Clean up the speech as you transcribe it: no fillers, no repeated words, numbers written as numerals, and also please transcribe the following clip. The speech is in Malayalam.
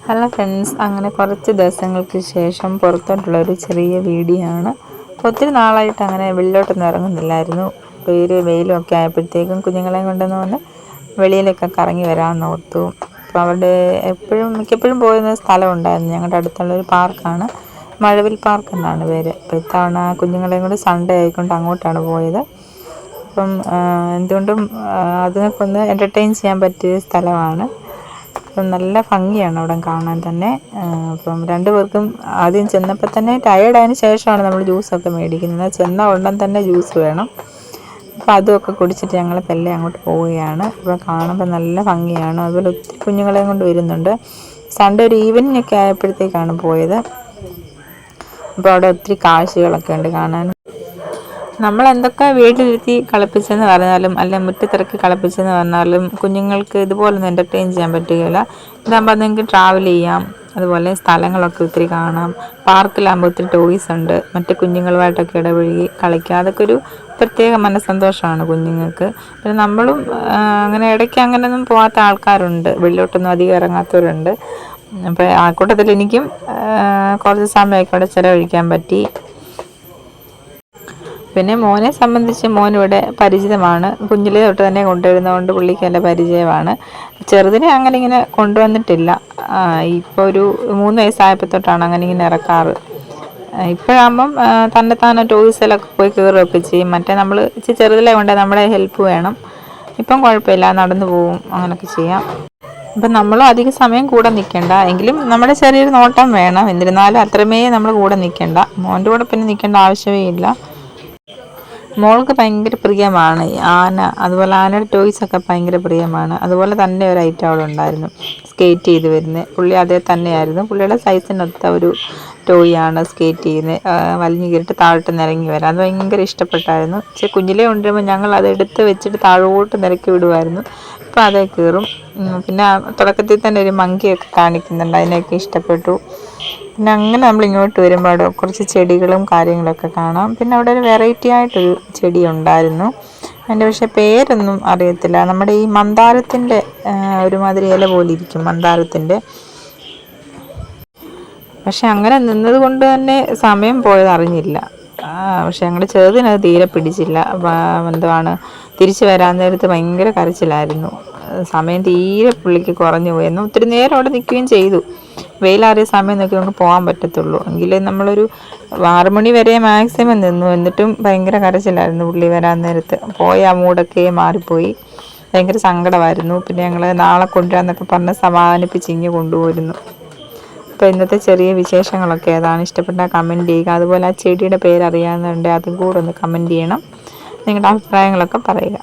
ഹലോ ഫ്രണ്ട്സ്, അങ്ങനെ കുറച്ച് ദിവസങ്ങൾക്ക് ശേഷം പുറത്തോട്ടുള്ളൊരു ചെറിയ വീഡിയോ ആണ്. ഒത്തിരി നാളായിട്ട് അങ്ങനെ വെളിയിലോട്ടൊന്നും ഇറങ്ങുന്നില്ലായിരുന്നു. വെയിലും ഒക്കെ ആയപ്പോഴത്തേക്കും കുഞ്ഞുങ്ങളെയും കൊണ്ടൊന്ന് വന്ന് വെളിയിലൊക്കെ കറങ്ങി വരാമെന്ന് ഓർത്തു. അപ്പോൾ അവിടെ മിക്കപ്പോഴും പോകുന്ന സ്ഥലം ഉണ്ടായിരുന്നു. ഞങ്ങളുടെ അടുത്തുള്ളൊരു പാർക്കാണ്, മഴവിൽ പാർക്ക് എന്നാണ് പേര്. അപ്പോൾ ഇത്തവണ കുഞ്ഞുങ്ങളെയും കൊണ്ട് സൺഡേ ആയിക്കൊണ്ട് അങ്ങോട്ടാണ് പോയത്. അപ്പം എന്തുകൊണ്ടും അതിനൊക്കെ എൻ്റർടൈൻ ചെയ്യാൻ പറ്റിയ സ്ഥലമാണ്. അപ്പം നല്ല ഭംഗിയാണ് അവിടെ കാണാൻ തന്നെ. അപ്പം രണ്ടുപേർക്കും ആദ്യം ചെന്നപ്പോൾ തന്നെ ടയേർഡായതിന് ശേഷമാണ് നമ്മൾ ജ്യൂസൊക്കെ മേടിക്കുന്നത്. ചെന്ന ഉടൻ തന്നെ ജ്യൂസ് വേണം. അപ്പോൾ അതുമൊക്കെ കുടിച്ചിട്ട് ഞങ്ങൾ പെല്ലെ അങ്ങോട്ട് പോവുകയാണ്. അപ്പോൾ കാണുമ്പോൾ നല്ല ഭംഗിയാണ്. അതുപോലെ ഒത്തിരി കുഞ്ഞുങ്ങളെയും കൊണ്ട് വരുന്നുണ്ട്. സൺഡേ ഒരു ഈവനിങ് ഒക്കെ ആയപ്പോഴത്തേക്കാണ് പോയത്. അപ്പോൾ അവിടെ ഒത്തിരി കാഴ്ചകളൊക്കെ ഉണ്ട് കാണാൻ. നമ്മളെന്തൊക്കെ വീട്ടിലിരുത്തി കളിപ്പിച്ചെന്ന് പറഞ്ഞാലും അല്ലെ മുറ്റത്തിറക്കി കളിപ്പിച്ചെന്ന് പറഞ്ഞാലും കുഞ്ഞുങ്ങൾക്ക് ഇതുപോലൊന്നും എൻ്റർടൈൻ ചെയ്യാൻ പറ്റുകയില്ല. ഇതാകുമ്പോൾ നിങ്ങൾക്ക് ട്രാവൽ ചെയ്യാം, അതുപോലെ സ്ഥലങ്ങളൊക്കെ ഒത്തിരി കാണാം. പാർക്കിലാകുമ്പോൾ ഒത്തിരി ടോയ്സ് ഉണ്ട്, മറ്റ് കുഞ്ഞുങ്ങളുമായിട്ടൊക്കെ ഇടപഴകി കളിക്കുക. അതൊക്കെ ഒരു പ്രത്യേക മനസ്സന്തോഷമാണ് കുഞ്ഞുങ്ങൾക്ക്. പിന്നെ നമ്മളും അങ്ങനെ ഇടയ്ക്ക് അങ്ങനെയൊന്നും പോകാത്ത ആൾക്കാരുണ്ട്, വെളിയിലോട്ടൊന്നും അധികം ഇറങ്ങാത്തവരുണ്ട്. അപ്പോൾ ആ കൂട്ടത്തിൽ എനിക്കും കുറച്ച് സമയമൊക്കെ അവിടെ ചിലവഴിക്കാൻ പറ്റി. പിന്നെ മോനെ സംബന്ധിച്ച് മോനിവിടെ പരിചിതമാണ്. കുഞ്ഞിലേ തൊട്ട് തന്നെ കൊണ്ടുവരുന്നതുകൊണ്ട് പുള്ളിക്ക് നല്ല പരിചയമാണ്. ചെറുതിനെ അങ്ങനെ ഇങ്ങനെ കൊണ്ടുവന്നിട്ടില്ല. ഇപ്പോൾ ഒരു 3 വയസ്സായപ്പോൾ തൊട്ടാണ് അങ്ങനെ ഇങ്ങനെ ഇറക്കാറ്. ഇപ്പോഴാകുമ്പം തന്നെത്താനെ ടോയ്സിലൊക്കെ പോയി കയറുകയൊക്കെ ചെയ്യും. മറ്റേ നമ്മൾ ഇച്ചിരി ചെറുതിലേ കൊണ്ട് നമ്മളെ ഹെൽപ്പ് വേണം. ഇപ്പം കുഴപ്പമില്ല, നടന്നു പോവും, അങ്ങനെയൊക്കെ ചെയ്യാം. അപ്പം നമ്മളും അധിക സമയം കൂടെ നിൽക്കേണ്ട, എങ്കിലും നമ്മുടെ ചെറിയൊരു നോട്ടം വേണം. എന്നിരുന്നാലും അത്രമേ നമ്മൾ കൂടെ നിൽക്കേണ്ട. മോൻ്റെ കൂടെ പിന്നെ നിൽക്കേണ്ട ആവശ്യമേ ഇല്ല. മോൾക്ക് ഭയങ്കര പ്രിയമാണ് ആന, അതുപോലെ ആനയുടെ ടോയ്സൊക്കെ ഭയങ്കര പ്രിയമാണ്. അതുപോലെ തന്നെ ഒരു ഐറ്റം അവിടെ ഉണ്ടായിരുന്നു, സ്കേറ്റ് ചെയ്ത് വരുന്നത്. പുള്ളി അതേ തന്നെയായിരുന്നു. പുള്ളിയുടെ സൈസിനൊത്ത ഒരു ടോയാണ് സ്കേറ്റ് ചെയ്യുന്നത്. വലിഞ്ഞു കയറിയിട്ട് താഴോട്ട് നിരങ്ങി വരാം. അത് ഭയങ്കര ഇഷ്ടപ്പെട്ടായിരുന്നു. പക്ഷേ കുഞ്ഞിലേ കൊണ്ടുവരുമ്പോൾ ഞങ്ങൾ അത് എടുത്ത് വെച്ചിട്ട് താഴോട്ട് നിരക്കി വിടുമായിരുന്നു. ഇപ്പോൾ അതേ കയറും. പിന്നെ തുടക്കത്തിൽ തന്നെ ഒരു മങ്കിയൊക്കെ കാണിക്കുന്നുണ്ട്, അതിനെയൊക്കെ ഇഷ്ടപ്പെട്ടു. പിന്നെ അങ്ങനെ നമ്മൾ ഇങ്ങോട്ട് വരുമ്പോൾ അവിടെ കുറച്ച് ചെടികളും കാര്യങ്ങളൊക്കെ കാണാം. പിന്നെ അവിടെ ഒരു വെറൈറ്റി ആയിട്ടൊരു ചെടി ഉണ്ടായിരുന്നു. അതിൻ്റെ പക്ഷേ പേരൊന്നും അറിയത്തില്ല. നമ്മുടെ ഈ മന്ദാരത്തിൻ്റെ ഒരുമാതിരി ഇല പോലെ ഇരിക്കും മന്ദാരത്തിൻ്റെ. പക്ഷെ അങ്ങനെ നിന്നത് കൊണ്ട് തന്നെ സമയം പോയത് അറിഞ്ഞില്ല. പക്ഷെ ഞങ്ങളുടെ ചെറുതിനത് തീരെ പിടിച്ചില്ല. എന്താണ് തിരിച്ചു വരാൻ നേരത്ത് ഭയങ്കര കരച്ചിലായിരുന്നു. സമയം തീരെ പുള്ളിക്ക് കുറഞ്ഞു പോയെന്നു. ഒത്തിരി നേരം അവിടെ നിൽക്കുകയും ചെയ്തു. വെയിലാറിയ സമയം നോക്കി നമുക്ക് പോകാൻ പറ്റത്തുള്ളൂ. എങ്കിലും നമ്മളൊരു 6 മണി വരെ മാക്സിമം നിന്നു. എന്നിട്ടും ഭയങ്കര കരച്ചിലായിരുന്നു പുള്ളി വരാൻ നേരത്ത്. പോയ ആ മൂടൊക്കെ മാറിപ്പോയി. ഭയങ്കര സങ്കടമായിരുന്നു. പിന്നെ ഞങ്ങൾ നാളെ കൊണ്ടുവരാമെന്നൊക്കെ പറഞ്ഞ് സമാധാനിപ്പിച്ച് ഇങ്ങ് കൊണ്ടുപോയിരുന്നു. അപ്പോൾ ഇന്നത്തെ ചെറിയ വിശേഷങ്ങളൊക്കെ ഏതാണ്, ഇഷ്ടപ്പെട്ടാൽ കമൻറ്റ് ചെയ്യുക. അതുപോലെ ആ ചെടിയുടെ പേരറിയാവുന്നതുണ്ട്, അതും കൂടെ ഒന്ന് കമൻറ്റ് ചെയ്യണം. നിങ്ങളുടെ അഭിപ്രായങ്ങളൊക്കെ പറയുക.